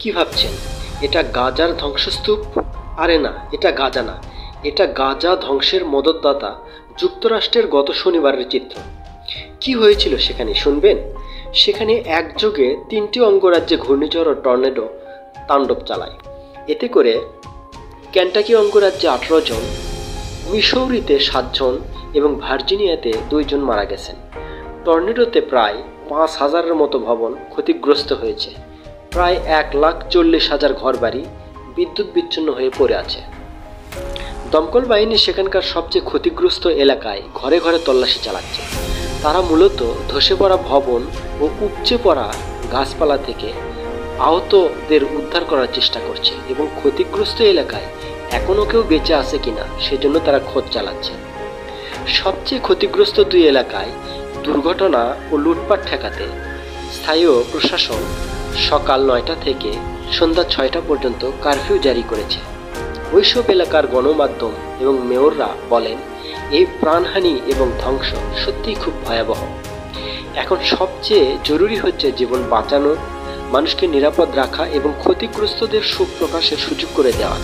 কি ভাবছেন এটা গাজার ধ্বংসস্তূপ? আরে না, এটা গাজা না, এটা গাজা ধ্বংসের মদতদাতা যুক্তরাষ্ট্রের গত শনিবারের চিত্র। কি হয়েছিল সেখানে শুনবেন। সেখানে একযোগে 3টি অঙ্গরাজ্যে ঘূর্ণিঝড় ও টর্নেডো তাণ্ডব চালায়। এতে করে কেন্টাকি অঙ্গরাজ্যে 18 জন, মিসৌরিতে 7 জন এবং ভার্জিনিয়াতে 2 জন মারা গেছেন। টর্নেডোতে প্রায় 5,000-এর মতো ভবন ক্ষতিগ্রস্ত হয়েছে। প্রায় 1,40,000 ঘরবাড়ি বিদ্যুৎ বিচ্ছিন্ন হয়ে পড়ে আছে। দমকল বাহিনী সেখানকার সবচেয়ে ক্ষতিগ্রস্ত এলাকায় ঘরে ঘরে তল্লাশি চালাচ্ছে। তারা মূলত ধসে পড়া ভবন ও উপচে পড়া গাছপালা থেকে আহতদের উদ্ধার করার চেষ্টা করছে এবং ক্ষতিগ্রস্ত এলাকায় এখনও কেউ বেঁচে আছে কিনা সেজন্য তারা খোঁজ চালাচ্ছে। সবচেয়ে ক্ষতিগ্রস্ত 2 এলাকায় দুর্ঘটনা ও লুটপাট ঠেকাতে স্থায়ী প্রশাসন সকাল 9টা থেকে সন্ধ্যা 6টা পর্যন্ত কারফিউ জারি করেছে। ওইসব এলাকার গণমাধ্যম এবং মেয়ররা বলেন এই প্রাণহানি এবং ধ্বংস সত্যিই খুব ভয়াবহ। এখন সবচেয়ে জরুরি হচ্ছে জীবন বাঁচানো, মানুষকে নিরাপদ রাখা এবং ক্ষতিগ্রস্তদের শোক প্রকাশের সুযোগ করে দেওয়া।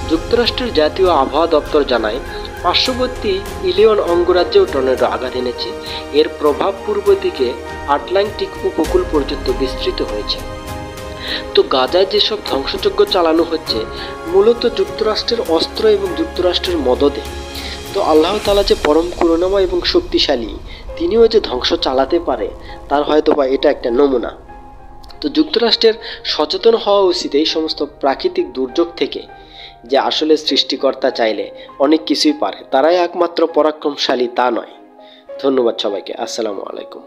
যুক্তরাষ্ট্রের জাতীয় আবহাওয়া দপ্তর জানায় পার্শ্ববর্তী ইলিনয় অঙ্গরাজ্যেও টর্নেডো আঘাত এনেছে। এর প্রভাব পূর্ব দিকে আটলান্টিক উপকূল পর্যন্ত বিস্তৃত হয়েছে। তো গাজায় যেসব ধ্বংসযজ্ঞ চালানো হচ্ছে মূলত যুক্তরাষ্ট্রের অস্ত্র এবং যুক্তরাষ্ট্রের মদদে। তো আল্লাহ তাআলা যে পরম করুণাময় এবং শক্তিশালী, তিনিও যে ধ্বংস চালাতে পারে তার হয়তোবা এটা একটা নমুনা। তো যুক্তরাষ্ট্রের সচেতন হওয়া উচিত এই সমস্ত প্রাকৃতিক দুর্যোগ থেকে, যে আসলে সৃষ্টিকর্তা চাইলে অনেক কিছুই পারে, তারাই একমাত্র পরাক্রমশালী তা নয়। ধন্যবাদ সবাইকে। আসসালামু আলাইকুম।